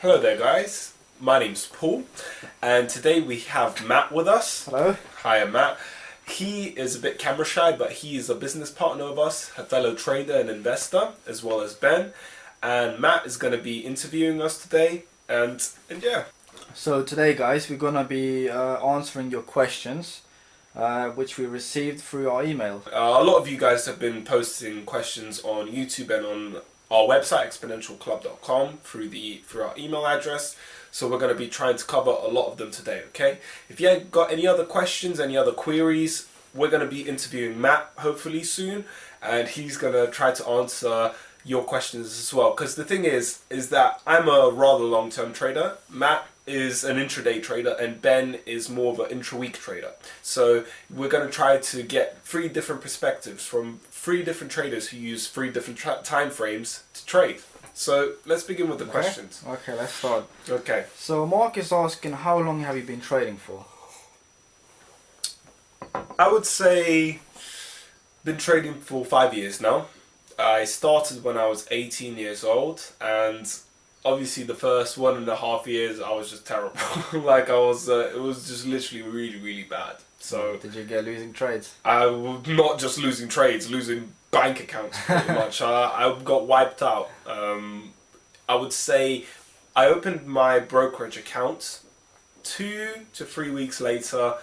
Hello there, guys. My name's Paul, and today we have Matt with us. Hello. Hi, Matt. He is a bit camera shy, but he is a business partner of us, a fellow trader and investor, as well as Ben. And Matt is going to be interviewing us today, and yeah. So today, guys, we're gonna be answering your questions, which we received through our email. A lot of you guys have been posting questions on YouTube and on our website, exponentialclub.com, through our email address. So we're going to be trying to cover a lot of them today, okay? If you have got any other questions, any other queries, we're going to be interviewing Matt hopefully soon, and he's going to try to answer your questions as well. Because the thing is that I'm a rather long-term trader. Matt is an intraday trader, and Ben is more of an intra-week trader. So we're going to try to get three different perspectives from three different traders who use three different time frames to trade. So let's begin with the questions. Okay, let's start. Okay. So Mark is asking, how long have you been trading for? I would say been trading for 5 years now. I started when I was 18 years old, and obviously the first 1.5 years I was just terrible. Like it was just literally really, really bad. So Did you get losing trades? I was not just losing trades, losing bank accounts pretty much. I got wiped out. I would say I opened my brokerage account 2 to 3 weeks later.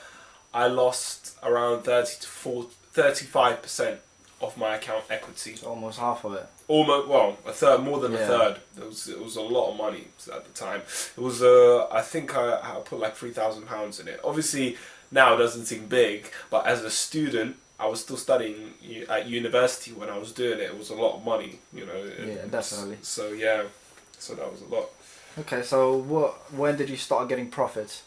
I lost around 35% of my account equity. It's almost half of it. Almost, well, a third, more than a third. It was a lot of money at the time. It was I think I put like £3,000 in it. Obviously now it doesn't seem big, but as a student, I was still studying at university when I was doing it. It was a lot of money, you know. Yeah, definitely. So yeah, so that was a lot. Okay, so when did you start getting profits?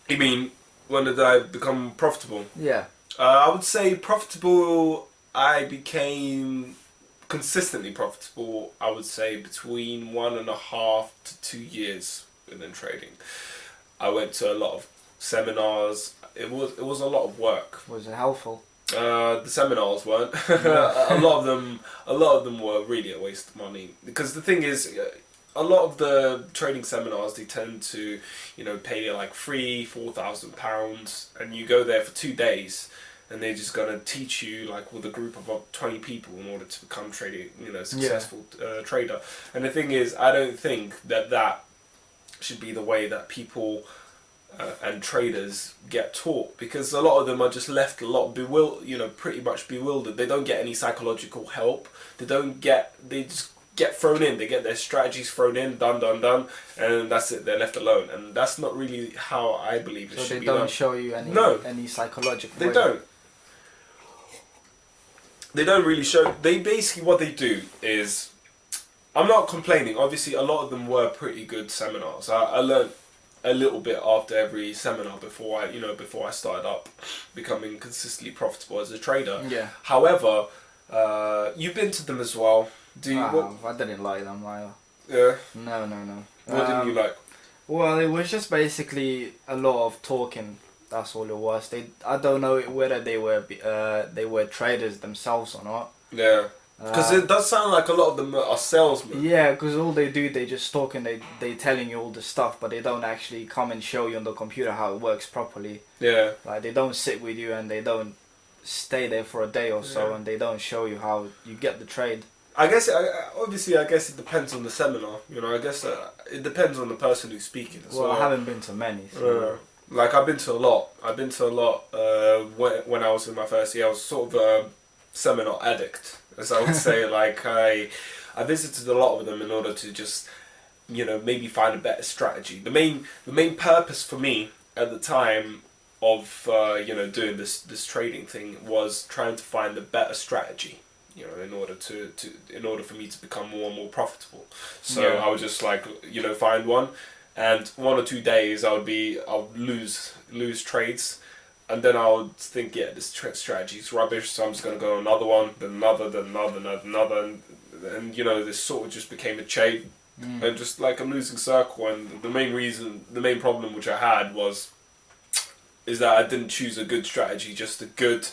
You mean, when did I become profitable? Yeah. I would say profitable, I became consistently profitable, I would say between 1.5 to 2 years within trading. I went to a lot of seminars. It was a lot of work. Was it helpful? The seminars weren't. a lot of them were really a waste of money, because the thing is, a lot of the trading seminars, they tend to, pay you like £4,000, and you go there for 2 days, and they're just gonna teach you like with a group of about 20 people in order to become successful trader. And the thing is, I don't think that should be the way that people and traders get taught, because a lot of them are just left pretty much bewildered. They don't get any psychological help. They just get thrown in. They get their strategies thrown in, done, and that's it. They're left alone, and that's not really how I believe it should be done. So they don't show you any psychological. They don't. They don't really show. They basically, what they do is, I'm not complaining. Obviously, a lot of them were pretty good seminars. I learned a little bit after every seminar before I started up becoming consistently profitable as a trader. Yeah. However, you've been to them as well. I didn't like them either. Yeah. No. What didn't you like? Well, it was just basically a lot of talking. That's all it was. I don't know whether they were traders themselves or not. Yeah. Because it does sound like a lot of them are salesmen. Yeah, because all they do, they just talk and they telling you all the stuff, but they don't actually come and show you on the computer how it works properly. Yeah. Like they don't sit with you and they don't stay there for a day or so, and they don't show you how you get the trade. I guess it depends on the seminar. I guess it depends on the person who's speaking as well. I haven't been to many. So. Like I've been to a lot. When I was in my first year. I was sort of a seminar addict, as I would say. Like I visited a lot of them in order to just maybe find a better strategy. The main purpose for me at the time of doing this trading thing was trying to find a better strategy. In order for me to become more and more profitable. So I would just find one, and 1 or 2 days I would lose trades, and then I would think, this strategy is rubbish, so I'm just gonna go on another one, then another, and this sort of just became a chain, and just like a losing circle. And the main problem which I had is that I didn't choose a good strategy, just a good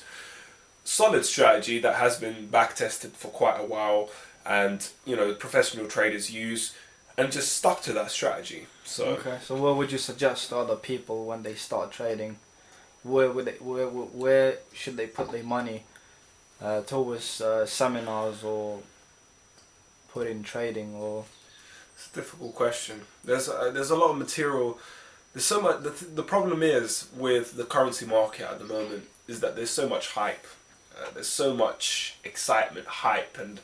solid strategy that has been back tested for quite a while, and professional traders use, and just stuck to that strategy. So Okay, so what would you suggest to other people when they start trading? Where should they put their money towards seminars or put in trading or? it's a difficult question. There's a lot of material. There's so much. The problem is with the currency market at the moment is that there's so much hype. There's so much excitement, hype, and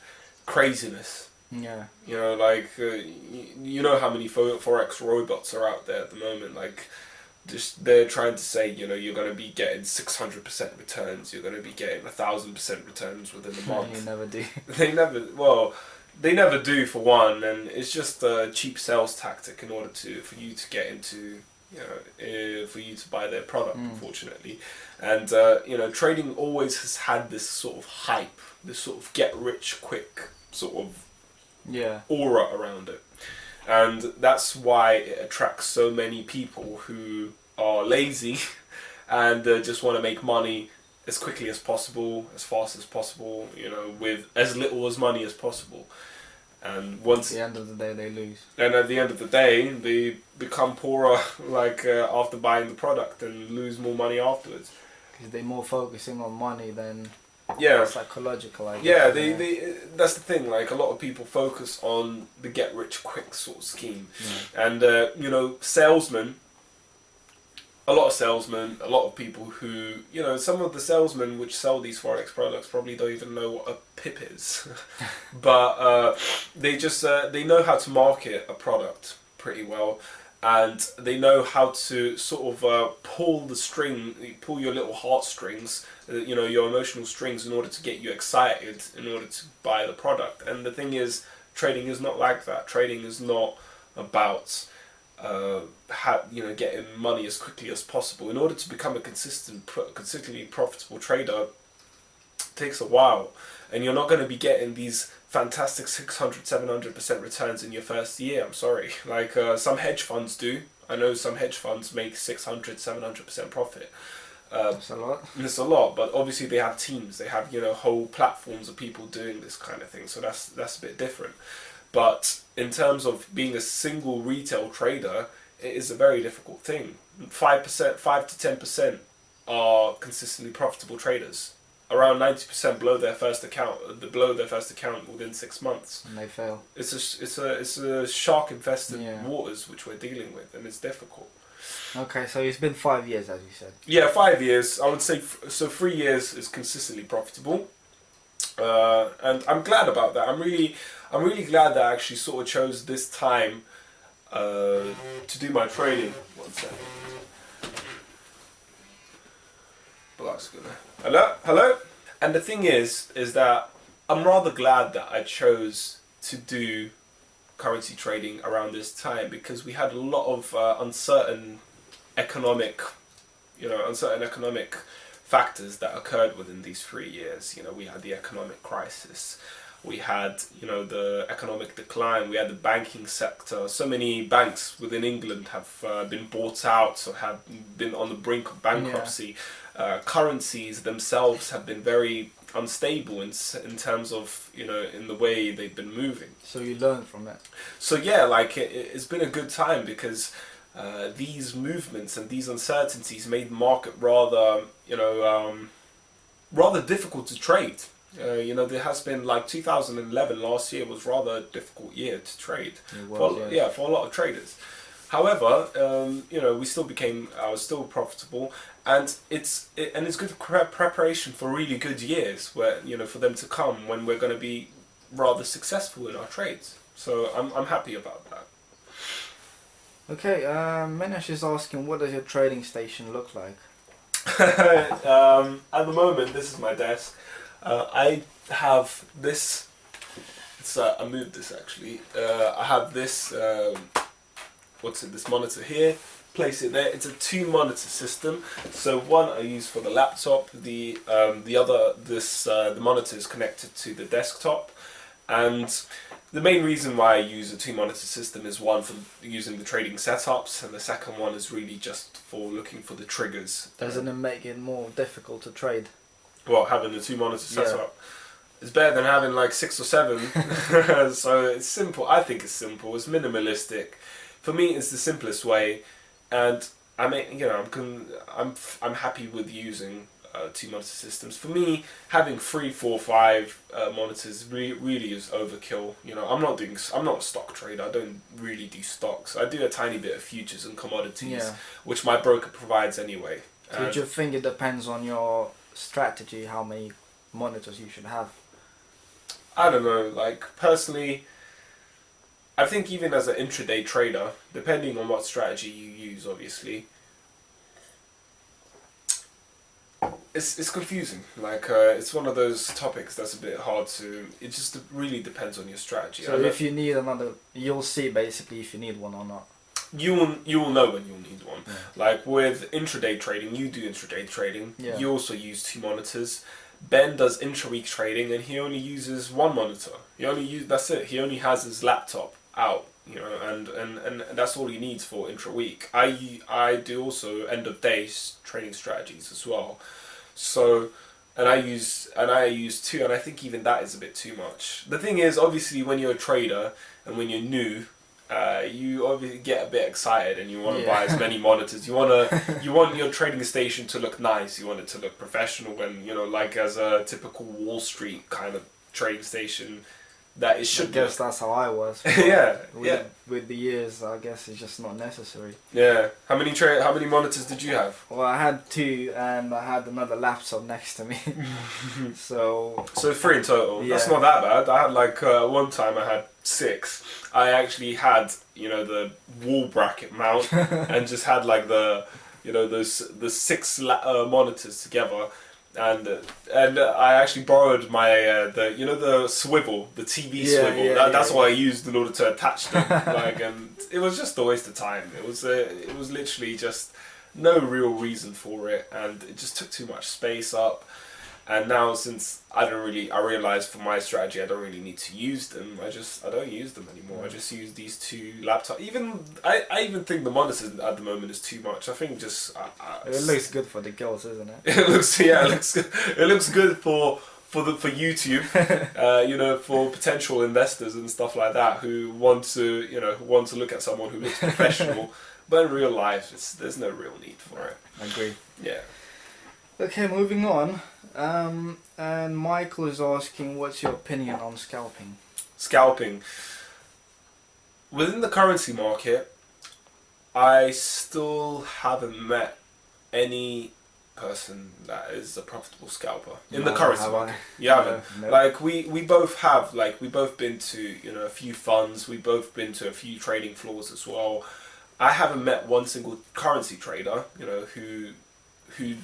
craziness. Yeah. You know, like you know how many forex robots are out there at the moment. Like, just they're trying to say, you know, you're going to be getting 600% returns. You're going to be getting 1,000% returns within a month. You never do. They never do for one, and it's just a cheap sales tactic in order for you to get into, you know, for you to buy their product, unfortunately. And you know, trading always has had this sort of hype, this sort of get rich quick sort of aura around it, and that's why it attracts so many people who are lazy and just want to make money as quickly as possible, as fast as possible, you know, with as little as money as possible. And once at the end of the day, they lose. And at the end of the day, they become poorer, like after buying the product, and lose more money afterwards. Because they're more focusing on money than psychological. I guess, yeah. They that's the thing. Like, a lot of people focus on the get rich quick sort of scheme, and you know, a lot of people who, you know, some of the salesmen which sell these forex products probably don't even know what a pip is, but they just they know how to market a product pretty well, and they know how to sort of pull your little heartstrings, you know, your emotional strings, in order to get you excited, in order to buy the product. And the thing is, trading is not like that. Trading is not about you know, getting money as quickly as possible. In order to become a consistently profitable trader, it takes a while, and you're not going to be getting these fantastic 600-700% returns in your first year. I'm sorry. Like, some hedge funds do. I know some hedge funds make 600-700% profit. That's a lot. It's a lot, but obviously they have teams. They have, you know, whole platforms of people doing this kind of thing. So that's a bit different. But in terms of being a single retail trader, it is a very difficult thing. 5 to 10% are consistently profitable traders. Around 90% blow their first account within 6 months. And they fail. It's a shark infested waters which we're dealing with, and it's difficult. Okay, so it's been 5 years, as you said. Yeah, 5 years. I would say so. 3 years is consistently profitable, and I'm glad about that. I'm really glad that I actually sort of chose this time to do my trading. One second. Hello. And the thing is that I'm rather glad that I chose to do currency trading around this time, because we had a lot of uncertain economic factors that occurred within these 3 years. You know, we had the economic crisis, we had, you know, the economic decline, we had the banking sector. So many banks within England have been bought out, or have been on the brink of bankruptcy. Currencies themselves have been very unstable in terms of, you know, in the way they've been moving. So you learned from it. So yeah, like it's been a good time, because these movements and these uncertainties made the market rather, you know, rather difficult to trade. You know, there has been, like, 2011 last year was rather a difficult year to trade. For a lot of traders. However, you know, I was still profitable, and it's good preparation for really good years, where, you know, for them to come when we're going to be rather successful in our trades. So I'm happy about that. Okay, Menesh is asking, what does your trading station look like? At the moment, this is my desk. I have this. I moved this actually. I have this. This monitor here. Place it there. It's a 2-monitor system. So one I use for the laptop. The other, the monitor is connected to the desktop, and the main reason why I use a 2-monitor system is, one, for using the trading setups, and the second one is really just for looking for the triggers. Doesn't it make it more difficult to trade? Well, having the 2-monitor setup. It's better than having like 6 or 7. So it's simple. I think it's simple. It's minimalistic. For me, it's the simplest way, and I mean, you know, I'm happy with using 2 monitor systems. For me, having 3, 4, 5 monitors really is overkill. You know, I'm not a stock trader. I don't really do stocks. I do a tiny bit of futures and commodities, which my broker provides anyway. So do you think it depends on your strategy how many monitors you should have? I don't know. Like personally, I think even as an intraday trader, depending on what strategy you use, obviously, it's confusing. Like it's one of those topics that's a bit hard to. It just really depends on your strategy. So if you need another, you'll see basically if you need one or not. You will know when you'll need one. Yeah. Like with intraday trading, you do intraday trading. Yeah. You also use 2 monitors. Ben does intra-week trading, and he only uses 1 monitor. That's it. He only has his laptop out, you know, and that's all he needs for intra-week. I do also end of day trading strategies as well. So, and I use 2, and I think even that is a bit too much. The thing is, obviously, when you're a trader and when you're new, you obviously get a bit excited and you want to buy as many monitors. You want your trading station to look nice. You want it to look professional, and you know, like as a typical Wall Street kind of trading station, that it should. I guess that's how I was. With the years, I guess it's just not necessary. Yeah. How many monitors did you have? Well, I had 2, and I had another laptop next to me. So 3 in total. Yeah. That's not that bad. I had like one time I had 6. I actually had, you know, the wall bracket mount and just had like the, you know, the 6 monitors together, and I actually borrowed my the swivel, the TV swivel. That's what I used in order to attach them. Like, and it was just a waste of time. It was literally just no real reason for it, and it just took too much space up. And now, since I realised for my strategy I don't really need to use them. I don't use them anymore. I just use these 2 laptops. I even think the monitors at the moment is too much. I think just it looks good for the girls, isn't it? It looks good. It looks good for YouTube. You know, for potential investors and stuff like that who want to look at someone who looks professional. But in real life, there's no real need for it. I agree. Yeah. Okay, moving on. And Michael is asking, what's your opinion on scalping? Scalping. Within the currency market, I still haven't met any person that is a profitable scalper in the currency market. You haven't? No. Like we both have, like we both been to, you know, a few funds. We both been to a few trading floors as well. I haven't met one single currency trader, you know, who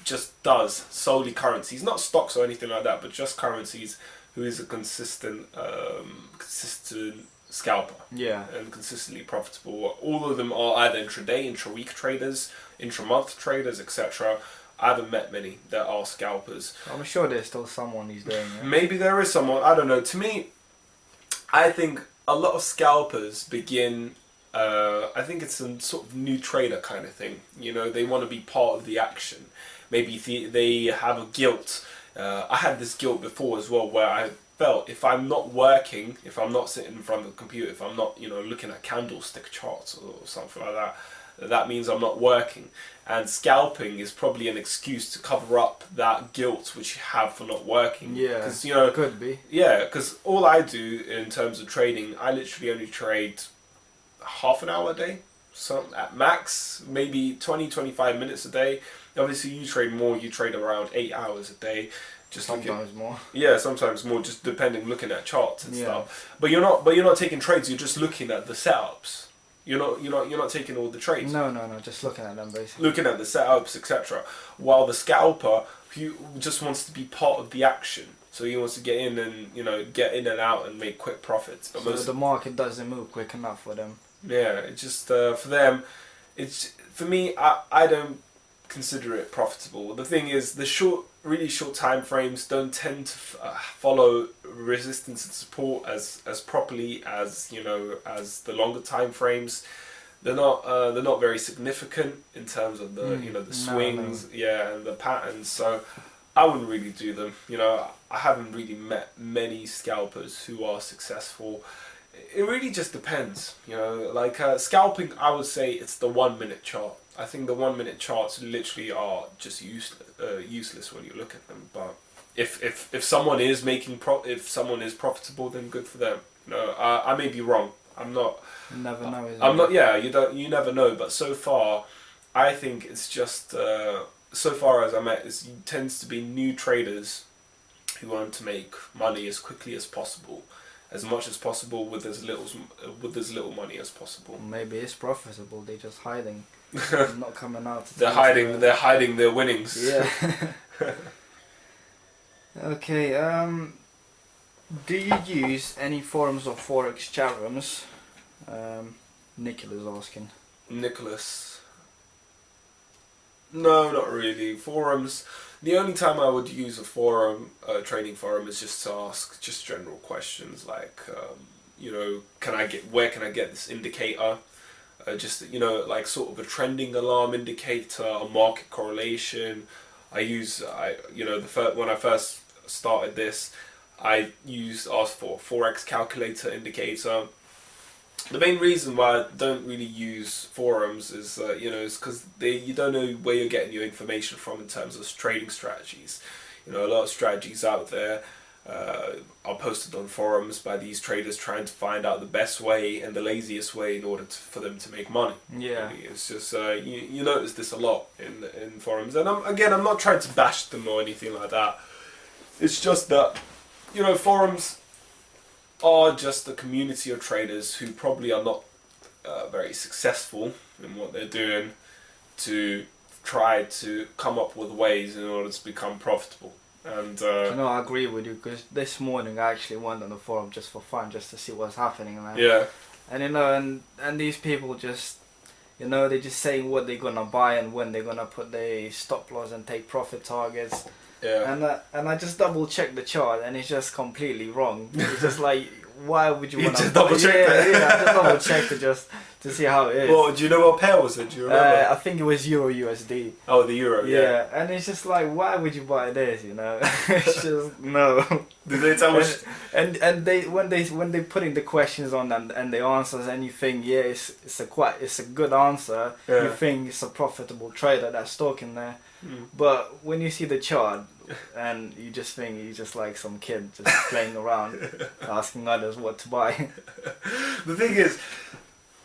just does solely currencies, not stocks or anything like that, but just currencies, who is a consistent scalper. Yeah. And consistently profitable. All of them are either intraday, intra-week traders, intra-month traders, etc. I haven't met many that are scalpers. I'm sure there's still someone who's doing it. Maybe there is someone, I don't know. To me, I think a lot of scalpers begin... I think it's a sort of new trader kind of thing. You know, they want to be part of the action. Maybe they have a guilt. I had this guilt before as well, where I felt if I'm not working, if I'm not sitting in front of the computer, if I'm not, you know, looking at candlestick charts or something like that, that means I'm not working. And scalping is probably an excuse to cover up that guilt which you have for not working. Yeah, because, you know, could be. Yeah, because all I do in terms of trading, I literally only trade half an hour a day, so at max, maybe 20-25 minutes a day. Obviously you trade more, you trade around 8 hours a day. Just sometimes more. Yeah, sometimes more, just depending, looking at charts and stuff. But you're not taking trades, you're just looking at the setups. You're not taking all the trades. No, just looking at them basically. Looking at the setups, etc. While the scalper, who just wants to be part of the action. So he wants to get in and out and make quick profits. But so the market doesn't move quick enough for them. Yeah, it's just for them. For me, I don't consider it profitable. The thing is, the really short time frames don't tend to follow resistance and support as properly as as the longer time frames. They're not very significant in terms of the the swings, and the patterns. So I wouldn't really do them. You know, I haven't really met many scalpers who are successful. It really just depends. You know, like scalping, I would say it's the 1 minute chart. I think the 1 minute charts literally are just useless when you look at them. But if someone is if someone is profitable, then good for them. You know, I may be wrong. I'm not. You never know. I'm not. Yeah, you never know. But so far, I think it's just. So far as I met, it tends to be new traders who want to make money as quickly as possible, as much as possible with as little money as possible. Maybe it's profitable. They're just hiding, not coming out. They're hiding. They're hiding their winnings. Yeah. Okay. Do you use any forms of Forex chat rooms? Nicola's asking. Nicholas. No, not really. Forums. The only time I would use a forum, a trading forum, is just to ask just general questions like, you know, where can I get this indicator? Just, you know, like sort of a trending alarm indicator, a market correlation. You know, when I first started this, I asked for a Forex calculator indicator. The main reason why I don't really use forums is, you know, is because you don't know where you're getting your information from in terms of trading strategies. You know, a lot of strategies out there are posted on forums by these traders trying to find out the best way and the laziest way in order for them to make money. Yeah. Really. It's just, you notice this a lot in forums. And I'm not trying to bash them or anything like that. It's just that, you know, forums are just a community of traders who probably are not very successful in what they're doing to try to come up with ways in order to become profitable. And you know, I agree with you because this morning I actually went on the forum just for fun, just to see what's happening, man. yeah, And you know, and these people just, you know, they're just saying what they're gonna buy and when they're gonna put their stop loss and take profit targets. yeah. And I just double checked the chart and it's just completely wrong. It's just like, why would you You want to just double check that? Yeah, I just double checked it just to see how it is. Well, do you know what pair was it? Do you remember? I think it was Euro USD. Oh, the euro. Yeah. And it's just like, why would you buy this? You know, it's just no. Did they tell us? And they when they putting the questions on and the answers and you think it's a good answer. Yeah. You think it's a profitable trader that's talking there. Mm. But when you see the chart and you just think he's just like some kid just playing around, asking others what to buy. The thing is,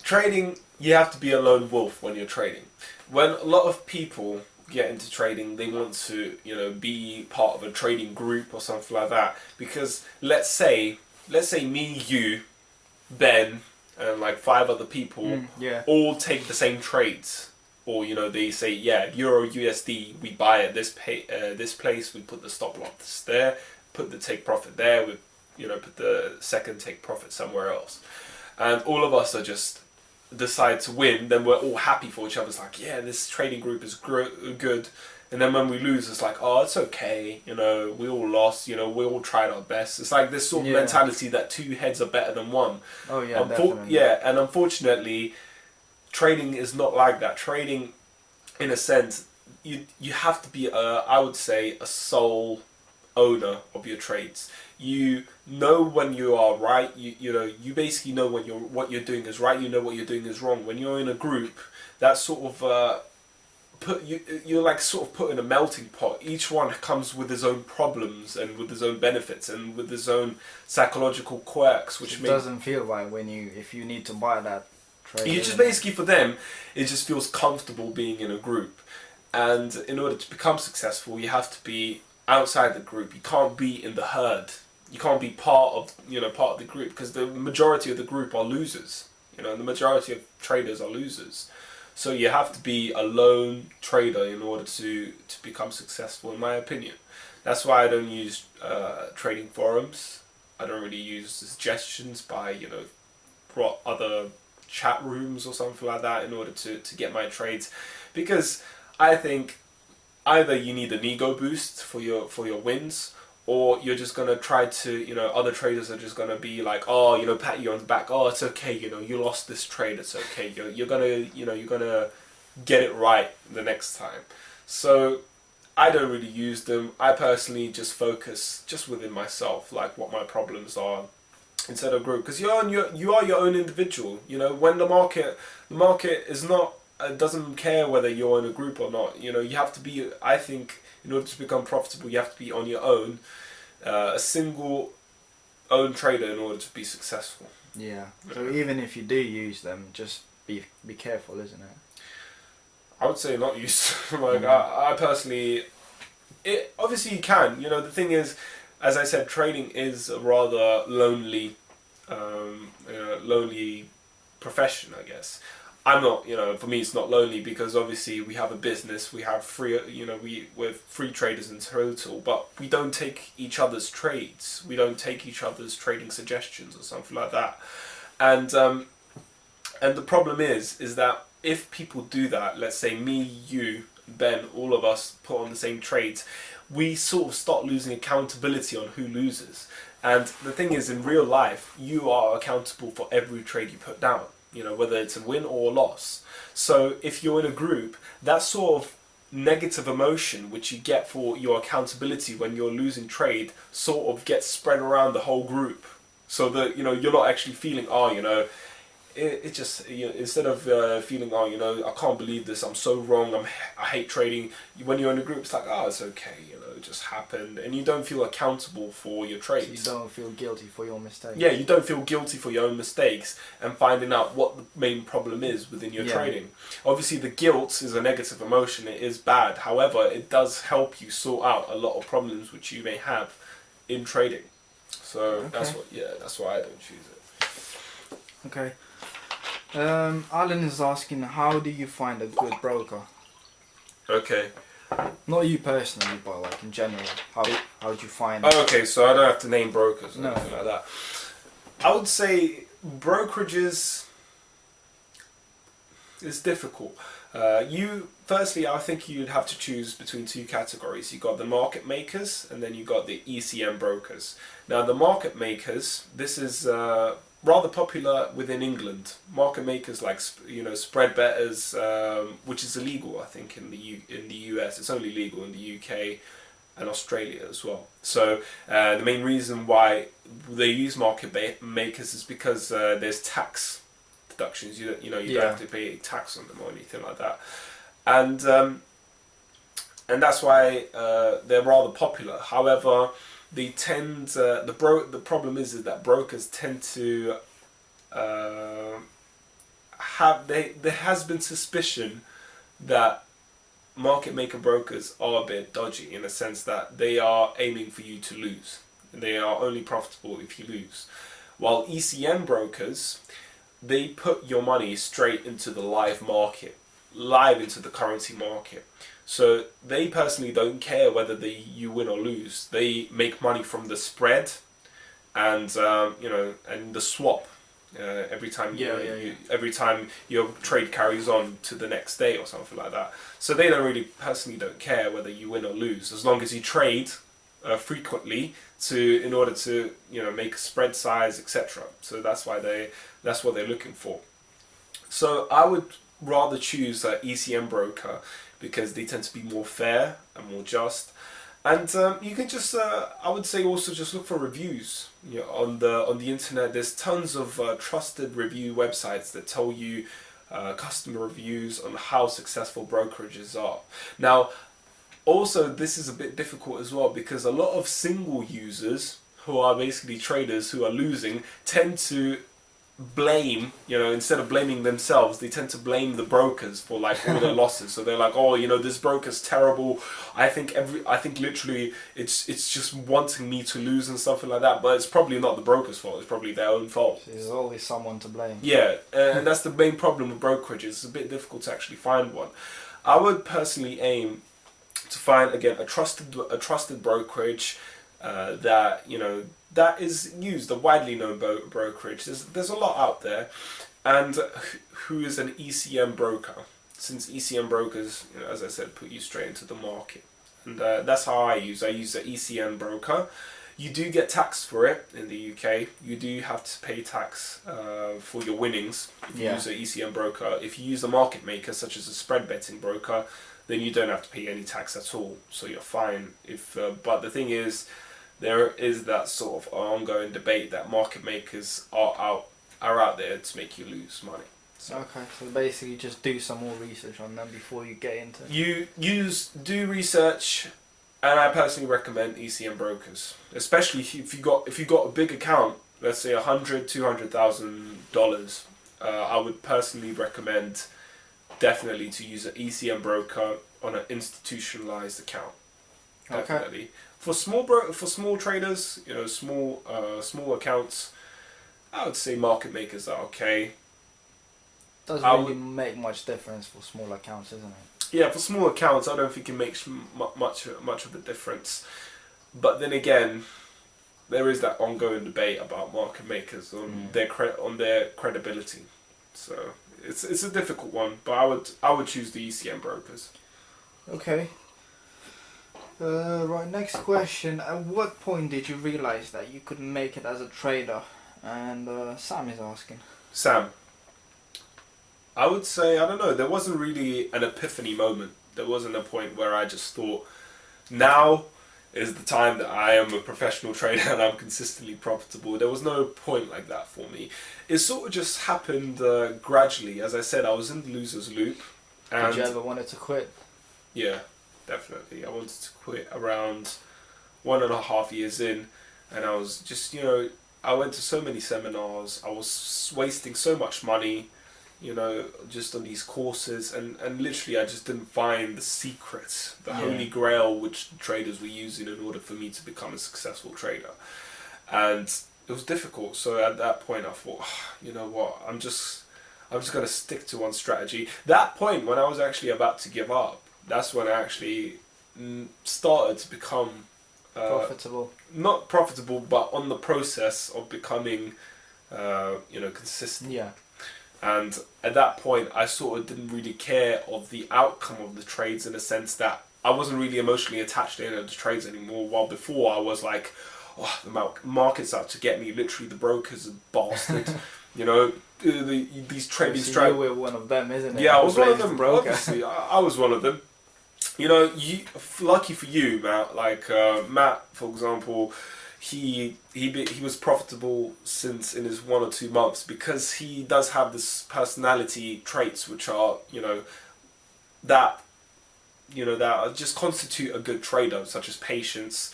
trading, you have to be a lone wolf when you're trading. When a lot of people get into trading, they want to, you know, be part of a trading group or something like that. Because let's say me, you, Ben, and like 5 other people all take the same trades. Or, you know, they say, yeah, Euro USD, we buy at this place, we put the stop loss there, put the take profit there, we, you know, put the second take profit somewhere else. And all of us are just decide to win, then we're all happy for each other. It's like, yeah, this trading group is good. And then when we lose, it's like, oh, it's okay, you know, we all lost, you know, we all tried our best. It's like this sort of mentality that 2 heads are better than one. Oh, yeah, definitely. Yeah, and unfortunately, trading is not like that. Trading, in a sense, you have to be I would say a sole owner of your trades. You know when you are right. You know, you basically know when what you're doing is right. You know what you're doing is wrong. When you're in a group, that sort of you're like sort of put in a melting pot. Each one comes with his own problems and with his own benefits and with his own psychological quirks, which doesn't feel right if you need to buy that. You just basically, for them, it just feels comfortable being in a group, and in order to become successful, you have to be outside the group. You can't be in the herd. You can't be part of the group because the majority of the group are losers. You know, the majority of traders are losers. So you have to be a lone trader in order to become successful, in my opinion. That's why I don't use trading forums. I don't really use suggestions by other chat rooms or something like that in order to get my trades, because I think either you need an ego boost for your wins, or you're just gonna try to, other traders are just gonna be like, oh, pat you on the back, oh, it's okay, you lost this trade, it's okay, you're gonna get it right the next time. So I don't really use them. I personally just focus just within myself, like what my problems are, instead of group. Because you are your own individual. You know, when the market is not doesn't care whether you're in a group or not. You know, you have to be. I think in order to become profitable, you have to be on your own, a single own trader in order to be successful. Yeah. So even if you do use them, just be careful, isn't it? I would say not use like I personally, it obviously you can. You know, the thing is, as I said, trading is a rather lonely, lonely profession, I guess. I'm not, you know, for me it's not lonely because obviously we have a business, we have free, you know, we're free traders in total, but we don't take each other's trades, we don't take each other's trading suggestions or something like that, and the problem is that if people do that, let's say me, you, Ben, all of us put on the same trades, we sort of start losing accountability on who loses. And the thing is, in real life, you are accountable for every trade you put down, you know, whether it's a win or a loss. So if you're in a group, that sort of negative emotion which you get for your accountability when you're losing trade sort of gets spread around the whole group. So that, you know, you're not actually feeling, oh, you know, it just, you know, instead of feeling, oh, you know, I can't believe this, I'm so wrong, I hate trading. When you're in a group, it's like, oh, it's okay, you know, it just happened, and you don't feel accountable for your trades. So you don't feel guilty for your mistakes. Yeah, you don't feel guilty for your own mistakes and finding out what the main problem is within your trading. Obviously, the guilt is a negative emotion, it is bad. However, it does help you sort out a lot of problems which you may have in trading. So that's why I don't choose it. Okay. Alan is asking, how do you find a good broker? Okay. Not you personally, but like in general. How do you find? Oh, okay, so I don't have to name brokers or No. anything like that. I would say brokerages is difficult. Firstly, I think you'd have to choose between two categories. You got the market makers, and then you got the ECM brokers. Now, the market makers, this is rather popular within England. Market makers like, you know, spread betters, which is illegal, I think, in the US. It's only legal in the UK and Australia as well. So the main reason why they use market makers is because there's tax deductions. You don't have to pay tax on them or anything like that, and that's why they're rather popular. However, they tend the problem is that brokers tend to there has been suspicion that market maker brokers are a bit dodgy in the sense that they are aiming for you to lose. They are only profitable if you lose. While ECM brokers, they put your money straight into the live market, live into the currency market. So they personally don't care whether you win or lose. They make money from the spread and and the swap. Every time every time your trade carries on to the next day or something like that. So they don't care whether you win or lose, as long as you trade frequently in order to make a spread size, etc. So that's what they're looking for. So I would rather choose an ECM broker because they tend to be more fair and more just. And you can just, I would say, also just look for reviews. On the internet, there's tons of trusted review websites that tell you customer reviews on how successful brokerages are. Now, also, this is a bit difficult as well because a lot of single users who are basically traders who are losing tend to blame, instead of blaming themselves, they tend to blame the brokers for like all their losses. So they're like, oh, this broker's terrible. I think literally it's just wanting me to lose and stuff like that. But it's probably not the broker's fault. It's probably their own fault. There's always someone to blame. Yeah, and that's the main problem with brokerages. It's a bit difficult to actually find one. I would personally aim to find again a trusted brokerage that is used, a widely known brokerage. There's a lot out there, and who is an ECM broker? Since ECM brokers, as I said, put you straight into the market, and that's how I use the ECM broker. You do get taxed for it in the UK. You do have to pay tax for your winnings if you use an ECM broker. If you use a market maker, such as a spread betting broker, then you don't have to pay any tax at all. So you're fine. But the thing is, there is that sort of ongoing debate that market makers are out there to make you lose money. So Okay, so basically just do some more research on them before you get into it. do research, and I personally recommend ECM brokers, especially if you got a big account, let's say $100,000-$200,000. I would personally recommend definitely to use an ECM broker on an institutionalized account. Definitely. For small traders, small accounts, I would say market makers are okay. Doesn't really make much difference for small accounts, isn't it? Yeah, for small accounts, I don't think it makes much of a difference. But then again, there is that ongoing debate about market makers on their credibility. So it's a difficult one, but I would choose the ECM brokers. Okay. Right, next question. At what point did you realize that you could make it as a trader? And Sam is asking. Sam, I would say, I don't know, there wasn't really an epiphany moment. There wasn't a point where I just thought, now is the time that I am a professional trader and I'm consistently profitable. There was no point like that for me. It sort of just happened gradually. As I said, I was in the loser's loop. And did you ever wanted to quit? Yeah, definitely. I wanted to quit around 1.5 years in, and I was just, I went to so many seminars. I was wasting so much money, just on these courses, and literally I just didn't find the secret, the holy grail which traders were using in order for me to become a successful trader. And it was difficult. So at that point I thought, you know what, I'm just going to stick to one strategy. That point when I was actually about to give up, that's when I actually started to become profitable. Not profitable, but on the process of becoming consistent. Yeah. And at that point, I sort of didn't really care of the outcome of the trades, in a sense that I wasn't really emotionally attached to any of the trades anymore. While before I was like, oh, the market's out to get me. Literally, the brokers are bastard. These trading strategies. You were one of them, isn't it? Yeah, I was one of them. Obviously, I was one of them. Lucky for you, Matt. Like Matt, for example, he was profitable since in his 1 or 2 months, because he does have this personality traits which are that just constitute a good trader, such as patience.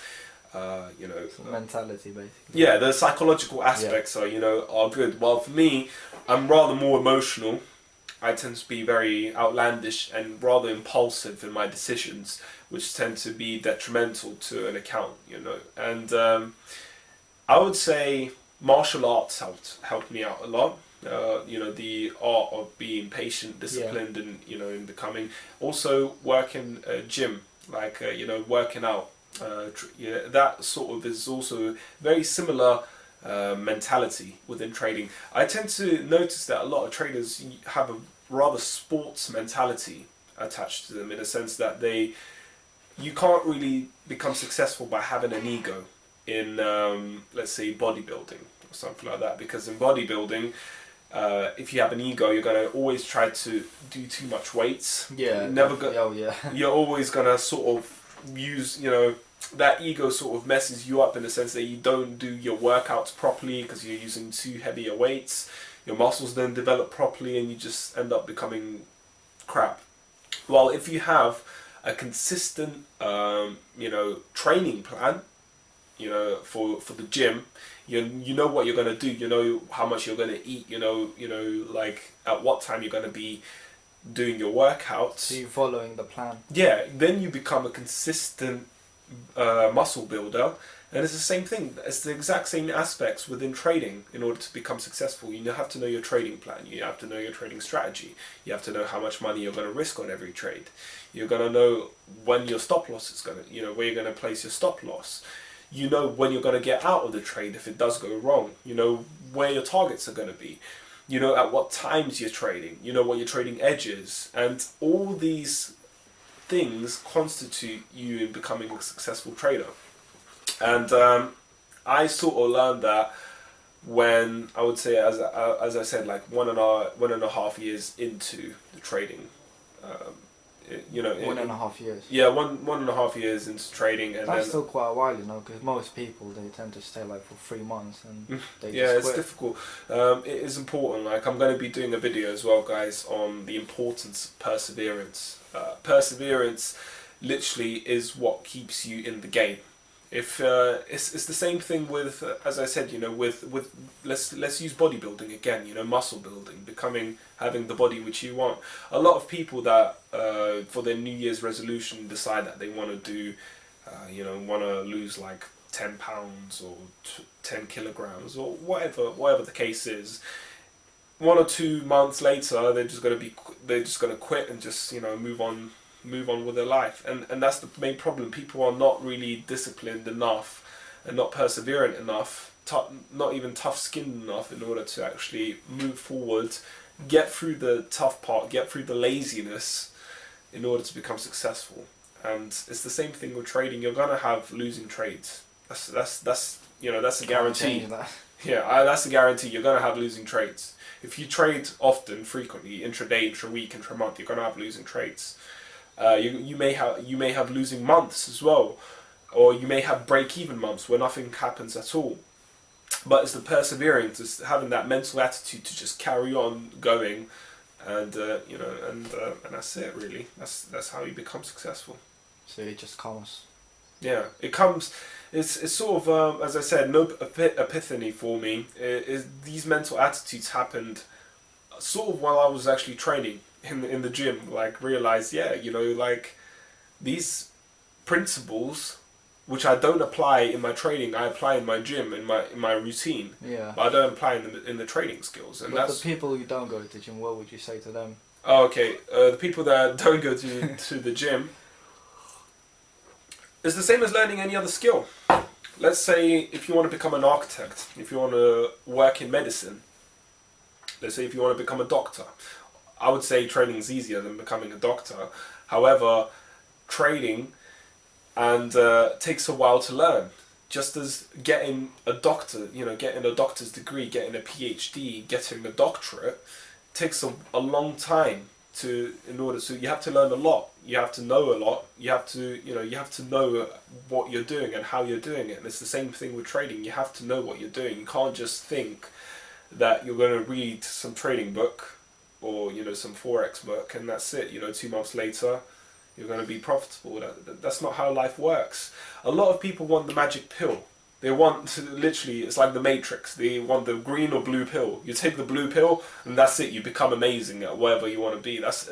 Mentality, basically. Yeah, the psychological aspects are good. While for me, I'm rather more emotional. I tend to be very outlandish and rather impulsive in my decisions, which tend to be detrimental to an account, And I would say martial arts helped me out a lot. The art of being patient, disciplined, and in becoming. Also, working gym, like working out. That sort of is also very similar mentality within trading. I tend to notice that a lot of traders have a rather sports mentality attached to them, in a sense that you can't really become successful by having an ego in let's say bodybuilding or something like that, because in bodybuilding, if you have an ego, you're going to always try to do too much weights. You're always going to sort of use that ego sort of messes you up, in the sense that you don't do your workouts properly because you're using too heavier weights. Your muscles don't develop properly, and you just end up becoming crap. While if you have a consistent, training plan, for the gym, you know what you're gonna do. You know how much you're gonna eat. Like at what time you're gonna be doing your workouts. So you're following the plan. Yeah, then you become a consistent muscle builder, and it's the same thing. It's the exact same aspects within trading. In order to become successful, you have to know your trading plan. You have to know your trading strategy. You have to know how much money you're going to risk on every trade. You're going to know when your stop loss is going to, where you're going to place your stop loss. You know when you're going to get out of the trade if it does go wrong. You know where your targets are going to be. You know at what times you're trading. You know what your trading edge is, and all these things constitute you in becoming a successful trader. And I sort of learned that when I would say, as I said, like 1.5 years into the trading. Um, One and a half years. yeah, 1.5 years into trading, and That's then still quite a while, you know, because most people they tend to stay like for 3 months and they yeah, just it's quit. difficult. It is important. Like I'm going to be doing a video as well, guys, on the importance of perseverance. Perseverance, literally, is what keeps you in the game. If it's the same thing with, as I said, with let's use bodybuilding again. Muscle building, having the body which you want. A lot of people that for their New Year's resolution decide that they want to do, want to lose like 10 pounds or 10 kilograms or whatever the case is. 1 or 2 months later, they're just gonna quit and just move on with their life, and that's the main problem. People are not really disciplined enough and not perseverant enough, not even tough-skinned enough in order to actually move forward, get through the tough part, get through the laziness in order to become successful. And it's the same thing with trading. You're gonna have losing trades. That's a guarantee. That. Yeah, that's a guarantee. You're gonna have losing trades. If you trade often, frequently, intraday, intra-week, intra-month, you're gonna have losing trades. You may have losing months as well, or you may have break-even months where nothing happens at all. But it's the perseverance, it's having that mental attitude to just carry on going, and and that's it really. That's how you become successful. So it just comes. Yeah, it comes. It's sort of as I said, no epiphany for me. These mental attitudes happened sort of while I was actually training in the gym. Like realized, yeah, like these principles, which I don't apply in my training, I apply in my gym, in my routine. Yeah. But I don't apply in the trading skills. And But that's the people who don't go to the gym, what would you say to them? oh, okay. The people that don't go to the gym. It's the same as learning any other skill. Let's say if you want to become an architect, if you want to work in medicine, let's say if you want to become a doctor, I would say trading is easier than becoming a doctor. However, trading takes a while to learn. Just as getting a doctor, getting a doctor's degree, getting a PhD, getting a doctorate, takes a long time in order to. You have to learn a lot. You have to know a lot. You have to know what you're doing and how you're doing it. And it's the same thing with trading. You have to know what you're doing. You can't just think that you're going to read some trading book or some Forex book and that's it. 2 months later, you're going to be profitable. That's not how life works. A lot of people want the magic pill. They want to literally, it's like the Matrix. They want the green or blue pill. You take the blue pill, and that's it. You become amazing at wherever you want to be. That's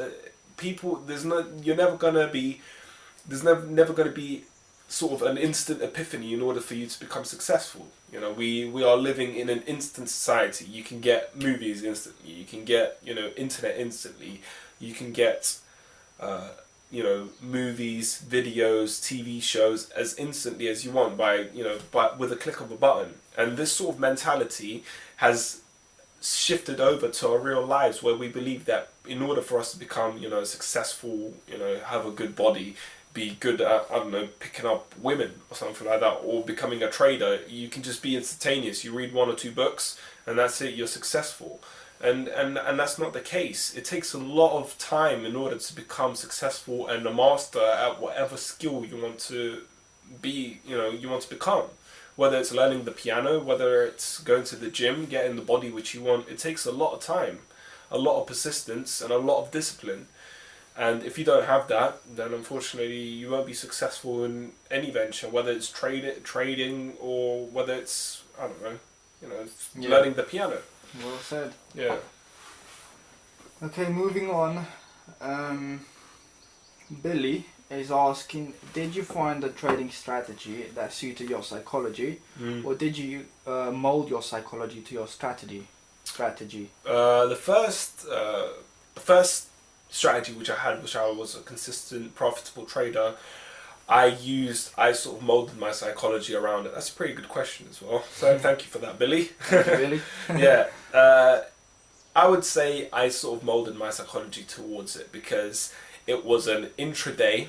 people. You're never gonna be. There's never gonna be sort of an instant epiphany in order for you to become successful. We are living in an instant society. You can get movies instantly. You can get internet instantly. You can get movies, videos, TV shows as instantly as you want by with a click of a button. And this sort of mentality has shifted over to our real lives, where we believe that in order for us to become successful, have a good body, be good at, I don't know, picking up women or something like that, or becoming a trader, you can just be instantaneous. You read 1 or 2 books and that's it, you're successful. And that's not the case. It takes a lot of time in order to become successful and a master at whatever skill you want to be, you want to become. Whether it's learning the piano, whether it's going to the gym, getting the body which you want, it takes a lot of time, a lot of persistence and a lot of discipline. And if you don't have that, then unfortunately you won't be successful in any venture, whether it's trading or whether it's, I don't know, learning the piano. Well said. Yeah. Okay, moving on. Billy is asking, did you find a trading strategy that suited your psychology, or did you mold your psychology to your strategy? The first strategy which I had, which I was a consistent, profitable trader, I sort of molded my psychology around it. That's a pretty good question as well. So thank you for that, Billy. Really? Yeah. I would say I sort of molded my psychology towards it because it was an intraday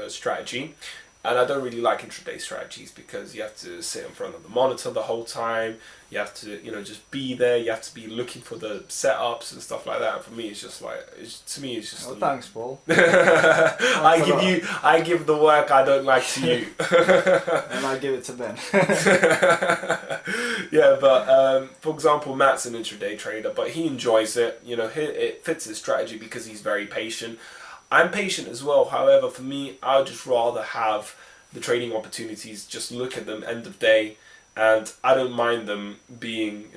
strategy, And I don't really like intraday strategies because you have to sit in front of the monitor the whole time. You have to, just be there. You have to be looking for the setups and stuff like that. And for me, it's just like, to me, it's just. Oh, thanks, Paul. I give the work I don't like to you. And I give it to Ben. Yeah, but for example, Matt's an intraday trader, but he enjoys it. It fits his strategy because he's very patient. I'm patient as well. However, for me, I'd just rather have the trading opportunities, just look at them end of day, and I don't mind them being,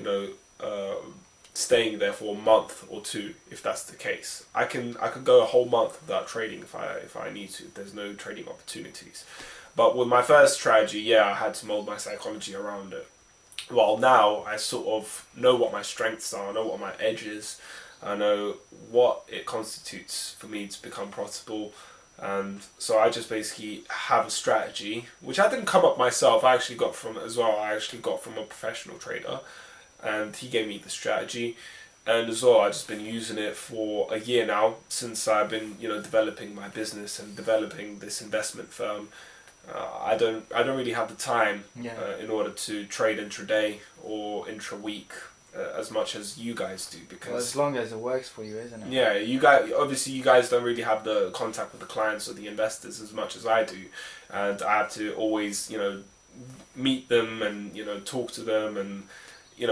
staying there for a month or two if that's the case. I could go a whole month without trading if I need to. If there's no trading opportunities. But with my first strategy, yeah, I had to mold my psychology around it. Well, now I sort of know what my strengths are, I know what my edge is, I know what it constitutes for me to become profitable, and so I just basically have a strategy, which I didn't come up myself, I actually got from a professional trader, and he gave me the strategy, and as well, I've just been using it for a year now, since I've been, developing my business and developing this investment firm. I don't really have the time in order to trade intraday or intra-week as much as you guys do, because as long as it works for you, isn't it? Yeah, you guys don't really have the contact with the clients or the investors as much as I do, and I have to always meet them and talk to them and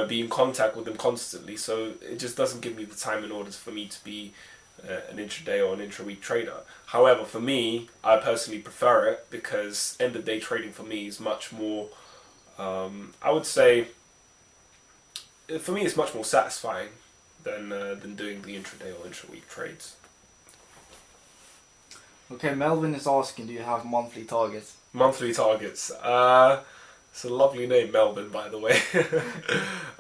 be in contact with them constantly. So it just doesn't give me the time in order for me to be an intraday or an intra-week trader. However, for me, I personally prefer it because end of day trading for me is much more, I would say, for me it's much more satisfying than doing the intraday or intra-week trades. Okay, Melvin is asking, do you have monthly targets? Monthly targets. It's a lovely name, Melvin, by the way.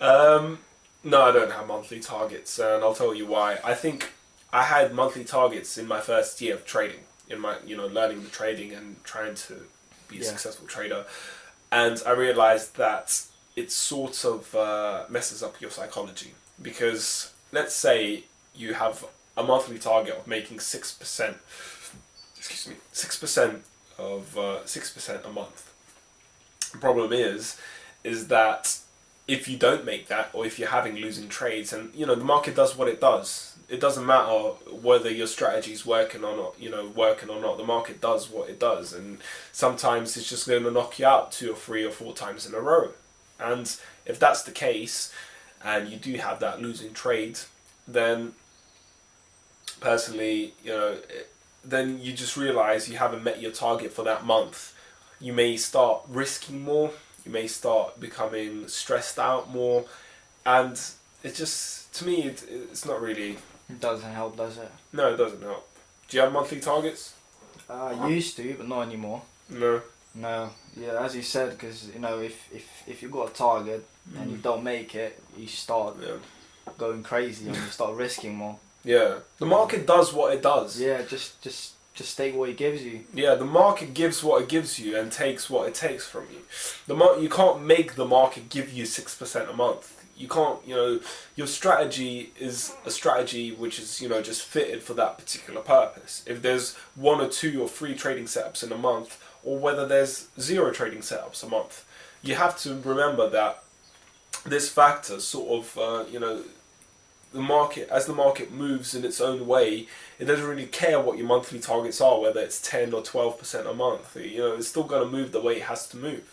No, I don't have monthly targets, and I'll tell you why. I think I had monthly targets in my first year of trading, in my learning the trading and trying to be a successful trader, and I realized that it sort of messes up your psychology, because let's say you have a monthly target of making 6%. Excuse me, 6% of 6% a month. The problem is that if you don't make that, or if you're having losing trades, and the market does what it does. It doesn't matter whether your strategy is working or not. The market does what it does, and sometimes it's just going to knock you out 2 or 3 or 4 times in a row. And if that's the case, and you do have that losing trade, then personally, then you just realize you haven't met your target for that month. You may start risking more. You may start becoming stressed out more, and it just, to me, it's not really. It doesn't help, does it? No, it doesn't help. Do you have monthly targets? I used to, but not anymore. No. No, yeah, as you said, because if you've got a target and you don't make it, you start going crazy and you start risking more. Yeah, the market does what it does. Yeah, just take what it gives you. Yeah, the market gives what it gives you and takes what it takes from you. You can't make the market give you 6% a month. You can't, your strategy is a strategy which is, just fitted for that particular purpose. If there's 1 or 2 or 3 trading setups in a month, or whether there's 0 trading setups a month, you have to remember that this factor sort of, the market, as the market moves in its own way, it doesn't really care what your monthly targets are, whether it's 10 or 12% a month. It's still going to move the way it has to move.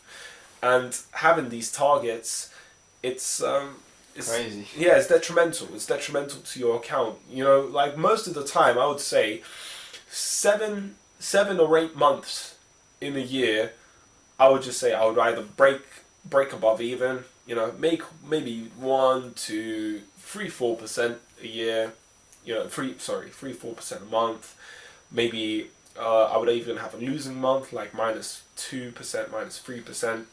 And having these targets, it's crazy. Yeah, it's detrimental. It's detrimental to your account. Like most of the time, I would say 7 or 8 months in a year, I would just say I would either break above even, make maybe 1, 2, 3, 4% a year, 3-4% a month. Maybe I would even have a losing month, like -2%, -3%.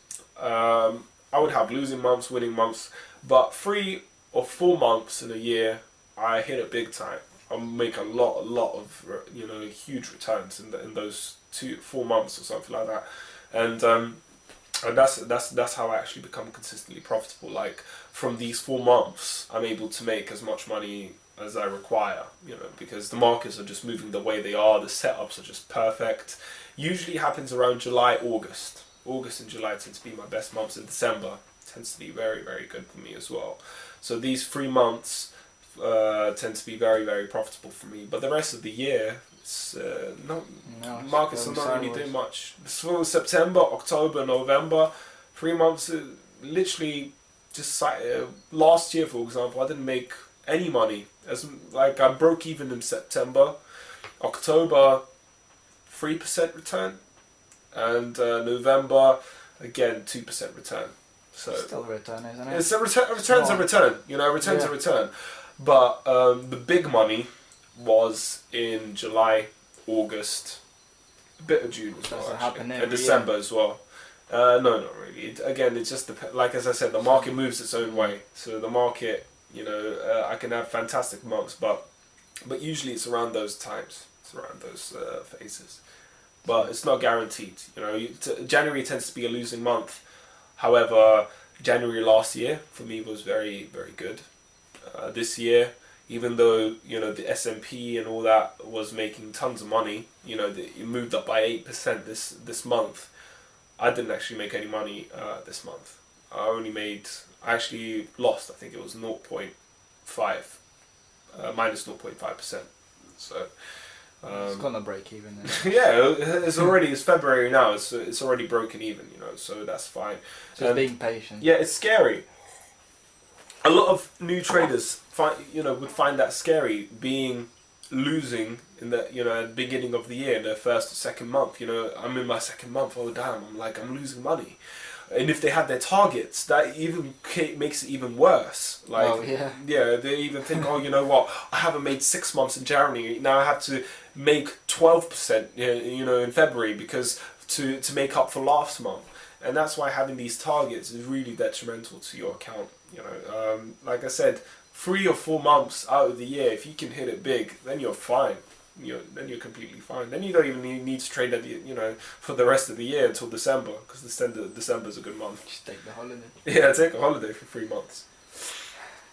I would have losing months, winning months, but 3 or 4 months in a year, I hit it big time. I'll make a lot of huge returns in those 4 months or something like that, and that's how I actually become consistently profitable. Like from these 4 months, I'm able to make as much money as I require, because the markets are just moving the way they are. The setups are just perfect. Usually happens around July, August. August and July tend to be my best months. And December tends to be very, very good for me as well. So these 3 months tend to be very, very profitable for me. But the rest of the year, it's markets are not really doing much. So September, October, November, 3 months, literally just last year, for example, I didn't make any money. I broke even in September. October, 3% return, and November again 2% return. So still a return, isn't it? It's a return. Return's a return. Return's a return. But the big money was in July, August, a bit of June as well, actually, and December as well. No, not really. Again, it's just like as I said, the market moves its own way. So the market, I can have fantastic months, but usually it's around those times. It's around those phases. But it's not guaranteed. January tends to be a losing month. However, January last year for me was very, very good. This year, even though the S&P and all that was making tons of money, it moved up by 8% this month. I didn't actually make any money this month. I actually lost. I think it was 0.5, minus 0.5%. So. It's gonna break even. Yeah, it's February now. It's already broken even, so that's fine. Just being patient. Yeah, it's scary. A lot of new traders would find that scary, losing in the at the beginning of the year, in their first or second month. I'm in my second month. Oh damn! I'm losing money. And if they have their targets, that even makes it even worse. They even think, oh, you know what? I haven't made 6 months in January. Now I have to make 12%, in February because to make up for last month. And that's why having these targets is really detrimental to your account. Like I said, 3 or 4 months out of the year, if you can hit it big, then you're fine. Then you're completely fine. Then you don't even need to trade for the rest of the year until December, because December's a good month. Just take the holiday. Yeah, take a holiday for 3 months.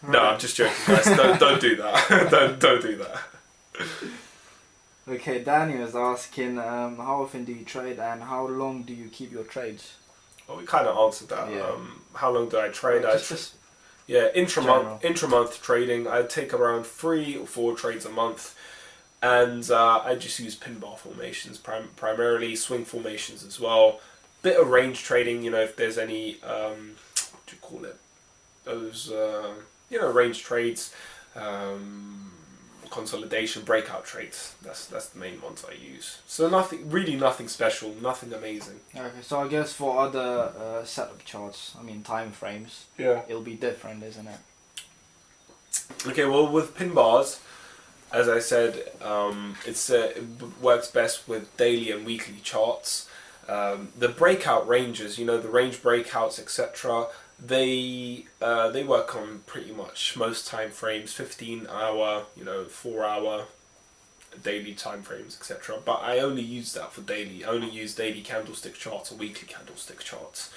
Right. No, I'm just joking, guys. don't do that. don't do that. Okay, Daniel is asking, how often do you trade and how long do you keep your trades? Well, we kind of answered that. Yeah. How long do I trade? Intra-month trading. I take around 3 or 4 trades a month. And I just use pin bar formations, primarily swing formations as well. Bit of range trading, if there's any, what do you call it? Those, range trades, consolidation, breakout trades. That's the main ones I use. So nothing special, nothing amazing. Okay, so I guess for other setup charts, time frames, it'll be different, isn't it? Okay, well with pin bars, as I said, it works best with daily and weekly charts. The breakout ranges, the range breakouts, etc. They work on pretty much most time frames, 15-hour, 4-hour, daily time frames, etc. But I only use that for daily. I only use daily candlestick charts or weekly candlestick charts.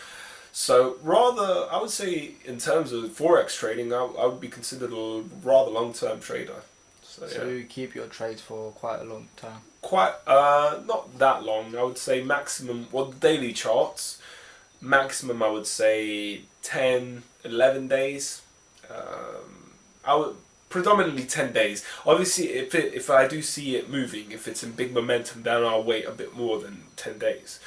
So I would say in terms of Forex trading, I would be considered a rather long-term trader. So you keep your trades for quite a long time? Not that long. I would say maximum, daily charts, maximum I would say 10, 11 days. I would predominantly 10 days. Obviously, if I do see it moving, if it's in big momentum, then I'll wait a bit more than 10 days.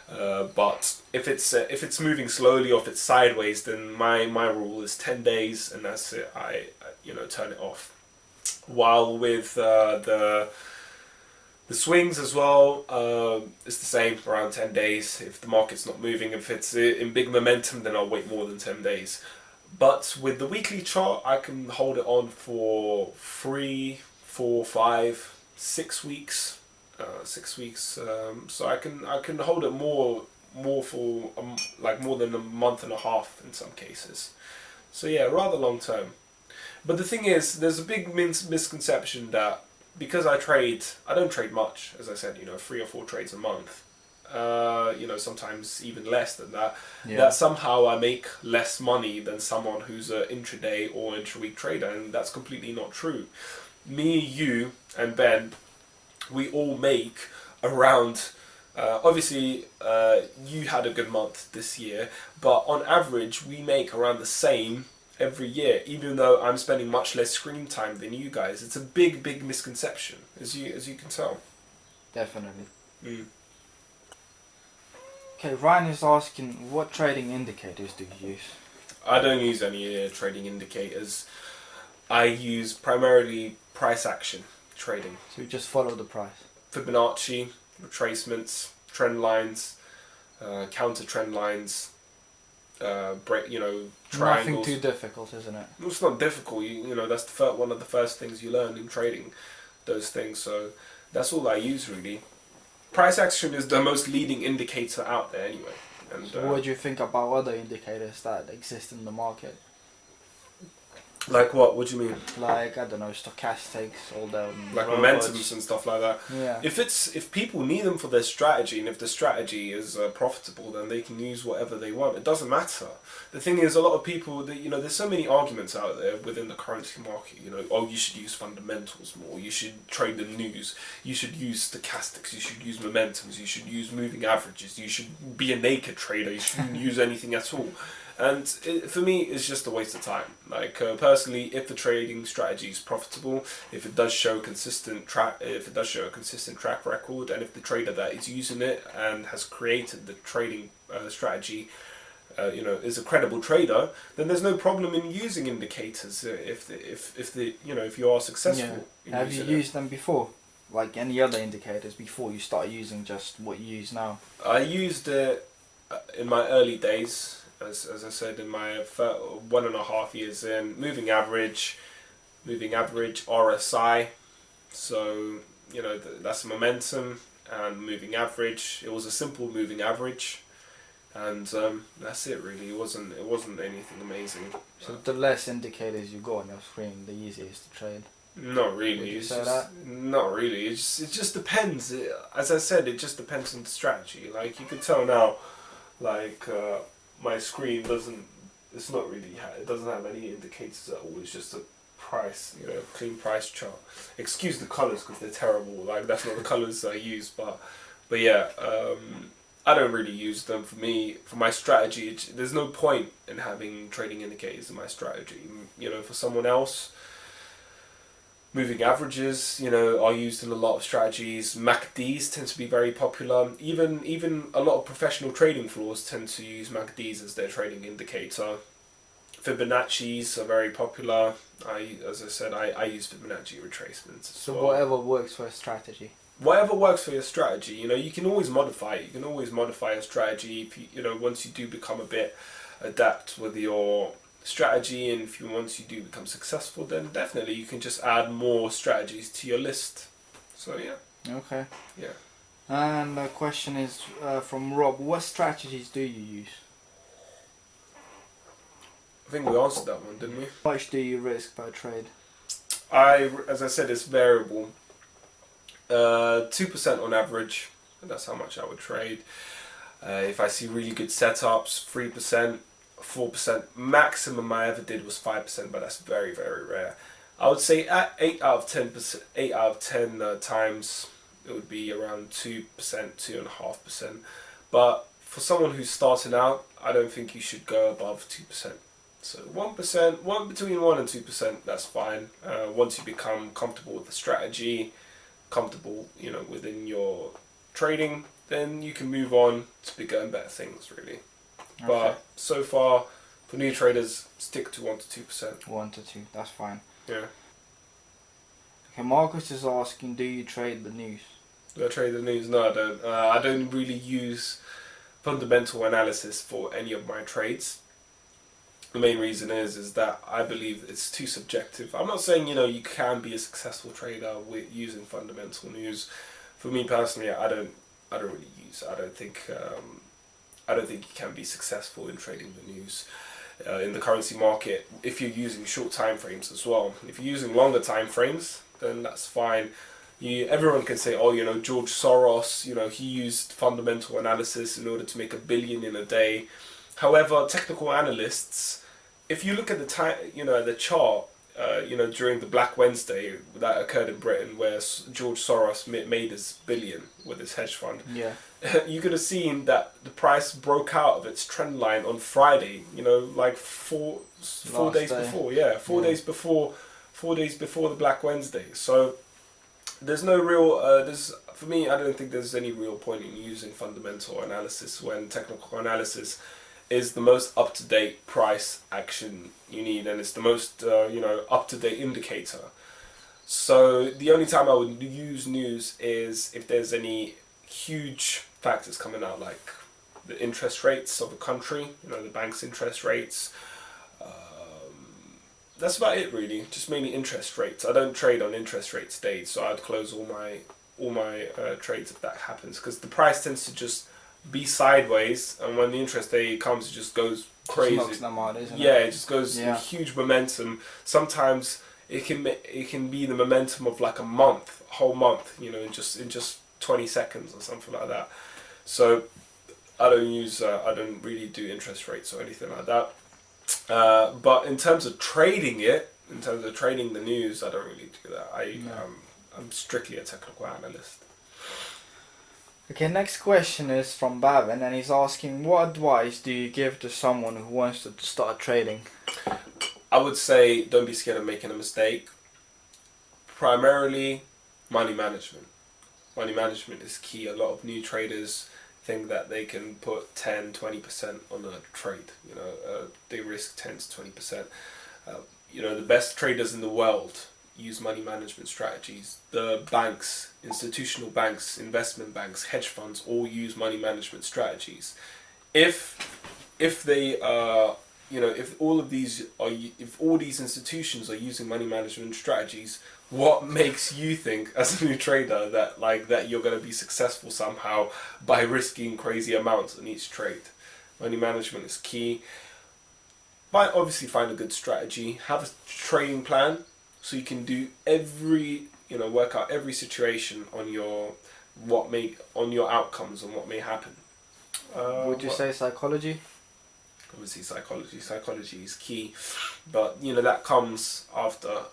But if it's moving slowly or if it's sideways, then my rule is 10 days, and that's it. I turn it off. While with the swings as well, it's the same, around 10 days. If the market's not moving, if it's in big momentum, then I'll wait more than 10 days. But with the weekly chart, I can hold it on for 3, 4, 5, 6 weeks. 6 weeks. So I can hold it more for more than a month and a half in some cases. So yeah, rather long term. But the thing is, there's a big misconception that because I don't trade much, as I said, 3 or 4 trades a month. sometimes even less than that, Yeah. that somehow I make less money than someone who's an intraday or intra-week trader, and that's completely not true. Me, you, and Ben, we all make around. Obviously, you had a good month this year, but on average, we make around the same every year. Even though I'm spending much less screen time than you guys, it's a big, big misconception, as you can tell. Definitely. Mm. Okay, Ryan is asking, what trading indicators do you use? I don't use any trading indicators. I use primarily price action trading. So you just follow the price. Fibonacci, retracements, trend lines, counter trend lines, triangles. Nothing too difficult, isn't it? It's not difficult. That's one of the first things you learn in trading, those things. So that's all I use really. Price action is the most leading indicator out there anyway. And So what do you think about other indicators that exist in the market? like what? What do you mean? Like, I don't know, stochastics, all the Like robots. momentums and stuff like that. Yeah. If people need them for their strategy, and if the strategy is profitable, then they can use whatever they want. It doesn't matter. The thing is, a lot of people, there's so many arguments out there within the currency market. Oh, you should use fundamentals more. You should trade the news. You should use stochastics. You should use momentums. You should use moving averages. You should be a naked trader. You shouldn't use anything at all. And for me, it's just a waste of time. Like personally, if the trading strategy is profitable, if it does show a consistent track record, and if the trader that is using it and has created the trading strategy, is a credible trader, then there's no problem in using indicators. If you are successful. Yeah. In Have you using it. used them before? Like any other indicators before you start using just what you use now? I used it in my early days. As I said, in my 1.5 years in, moving average, RSI, so that's momentum and moving average. It was a simple moving average, and that's it really. It wasn't anything amazing. So the less indicators you got on your screen, the easier it is to trade. Not really. Would you It's say just, that? Not really. It just depends. As I said, it just depends on the strategy. Like you can tell now, like. My screen it's not really, it doesn't have any indicators at all. It's just a price, clean price chart. Excuse the colours because they're terrible. Like that's not the colours I use, but yeah, I don't really use them. For me, for my strategy, there's no point in having trading indicators in my strategy. For someone else, moving averages, are used in a lot of strategies. MACDs tend to be very popular. Even a lot of professional trading floors tend to use MACDs as their trading indicator. Fibonacci's are very popular. As I said, I use Fibonacci retracements. So whatever works for a strategy. Whatever works for your strategy, you can always modify it. You can always modify a strategy if once you do become a bit adept with your strategy, and once you do become successful, then definitely you can just add more strategies to your list. So yeah. Okay. Yeah. And the question is from Rob, what strategies do you use? I think we answered that one, didn't we? How much do you risk per trade? As I said, it's variable. 2% on average, that's how much I would trade. If I see really good setups, 3%, 4%. Maximum I ever did was 5%, but that's very, very rare. I would say at 8 out of 10 times it would be around 2%, 2.5%. But for someone who's starting out, I don't think you should go above 2%. So 1%, between 1 and 2%, that's fine. Once you become comfortable with the strategy, comfortable, within your trading, then you can move on to bigger and better things, really. Okay. But so far, for new traders, stick to 1 to 2%. 1 to 2, that's fine. Yeah. Okay, Marcus is asking, do you trade the news? Do I trade the news? No, I don't. I don't really use fundamental analysis for any of my trades. The main reason is that I believe it's too subjective. I'm not saying you can be a successful trader with using fundamental news. For me personally, I don't really use. I don't think you can be successful in trading the news in the currency market if you're using short time frames as well. If you're using longer time frames, then that's fine. Everyone can say, oh, George Soros, he used fundamental analysis in order to make $1 billion in a day. However, technical analysts, if you look at the time, the chart, during the Black Wednesday that occurred in Britain, where George Soros made his billion with his hedge fund, Yeah. you could have seen that the price broke out of its trend line on Friday. Like four days before. Yeah, 4 days before. 4 days before the Black Wednesday. So there's no real. For me, I don't think there's any real point in using fundamental analysis when technical analysis is the most up-to-date price action you need, and it's the most up-to-date indicator. So the only time I would use news is if there's any huge factors coming out, like the interest rates of a country, the bank's interest rates. That's about it, really. Just mainly interest rates. I don't trade on interest rates days, so I'd close all my trades if that happens, because the price tends to just be sideways, and when the interest day comes, it just goes crazy. Just knocks them out, isn't it? Yeah, it just goes in huge momentum. Sometimes it can be the momentum of like a whole month, in just 20 seconds or something like that. So I don't really do interest rates or anything like that. But in terms of trading the news, I don't really do that. I'm strictly a technical analyst. Okay, next question is from Bavin, and he's asking, what advice do you give to someone who wants to start trading? I would say don't be scared of making a mistake. Primarily, money management. Money management is key. A lot of new traders think that they can put 10-20% on a trade. They risk 10 to 20%. The best traders in the world use money management strategies. The banks, institutional banks, investment banks, hedge funds all use money management strategies. If they are, if all these institutions are using money management strategies, what makes you think as a new trader that you're going to be successful somehow by risking crazy amounts on each trade? Money management is key. Might obviously find a good strategy, have a trading plan, so you can do work out every situation on your outcomes and what may happen. Would you say psychology? Obviously, psychology is key, but that comes after.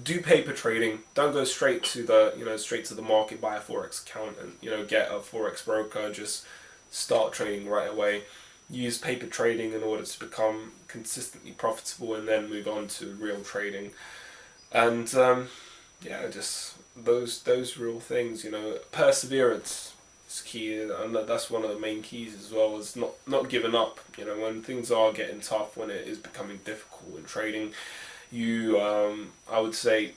Do paper trading. Don't go straight to the market, buy a Forex account, and get a Forex broker. Just start trading right away. Use paper trading in order to become consistently profitable, and then move on to real trading. And just those real things. Perseverance is key, and that's one of the main keys as well. Is not giving up. When things are getting tough, when it is becoming difficult in trading, I would say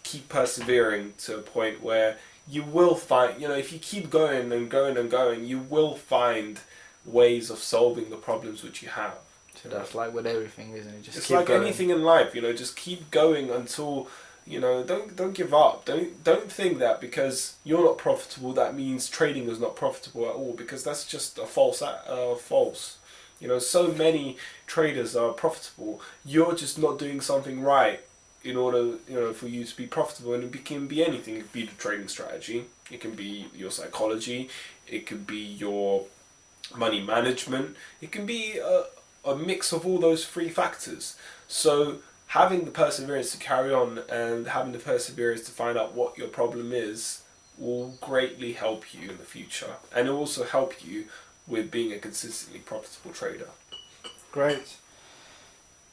keep persevering to a point where you will find. If you keep going and going and going, you will find ways of solving the problems which you have. So that's like with everything, isn't it? It's like going. Anything in life, just keep going until don't give up. Don't think that because you're not profitable that means trading is not profitable at all, because that's just a false. So many traders are profitable. You're just not doing something right in order for you to be profitable, and it can be anything. It could be the trading strategy. It can be your psychology. It could be your money management. It can be a mix of all those three factors. So having the perseverance to carry on and having the perseverance to find out what your problem is will greatly help you in the future, and it will also help you with being a consistently profitable trader. Great.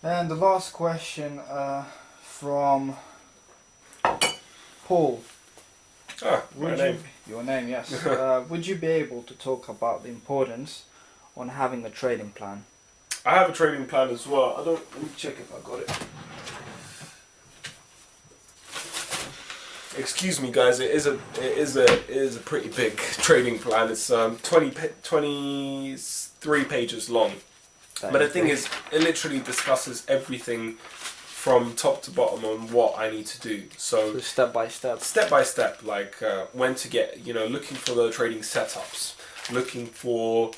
And the last question from Paul. Your name, yes. Would you be able to talk about the importance on having a trading plan? I have a trading plan as well. Let me check if I got it. Excuse me, guys. It is a pretty big trading plan. It's 23 pages long. But the thing is, it literally discusses everything from top to bottom on what I need to do. So step by step. Step by step, like when to get, looking for the trading setups, looking for,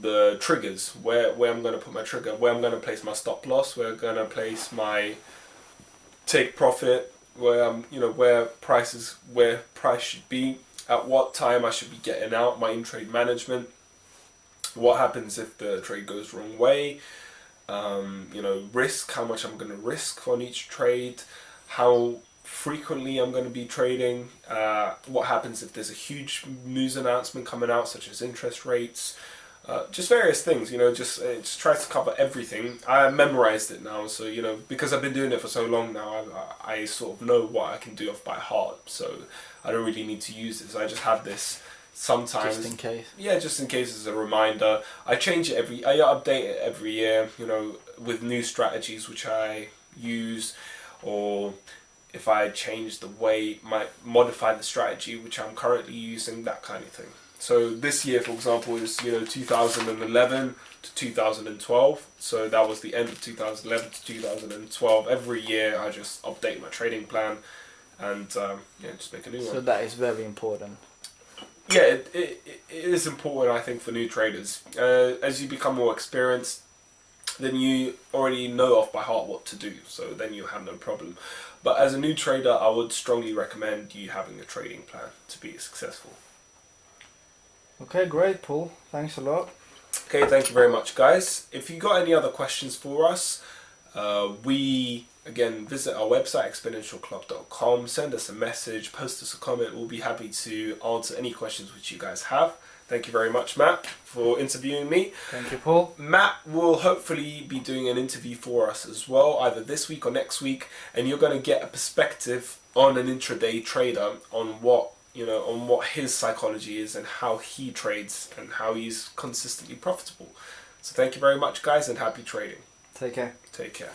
the triggers, where I'm going to put my trigger, where I'm going to place my stop loss, where I'm going to place my take profit, where price should be, at what time I should be getting out, my in-trade management, what happens if the trade goes the wrong way, risk, how much I'm going to risk on each trade, how frequently I'm going to be trading, what happens if there's a huge news announcement coming out, such as interest rates, just various things, just tries to cover everything. I memorized it now, so, because I've been doing it for so long now, I sort of know what I can do off by heart, so I don't really need to use this. I just have this sometimes. Just in case. Yeah, just in case as a reminder. I update it every year, with new strategies which I use, or if I change the way, modify the strategy which I'm currently using, that kind of thing. So this year, for example, is 2011 to 2012. So that was the end of 2011 to 2012. Every year, I just update my trading plan, and just make a new one. So that is very important. Yeah, it is important, I think, for new traders. As you become more experienced, then you already know off by heart what to do. So then you have no problem. But as a new trader, I would strongly recommend you having a trading plan to be successful. Okay, great, Paul. Thanks a lot. Okay, thank you very much, guys. If you got any other questions for us, again, visit our website, exponentialclub.com, send us a message, post us a comment. We'll be happy to answer any questions which you guys have. Thank you very much, Matt, for interviewing me. Thank you, Paul. Matt will hopefully be doing an interview for us as well, either this week or next week, and you're going to get a perspective on an intraday trader on what his psychology is and how he trades and how he's consistently profitable. So thank you very much, guys, and happy trading. Take care. Take care.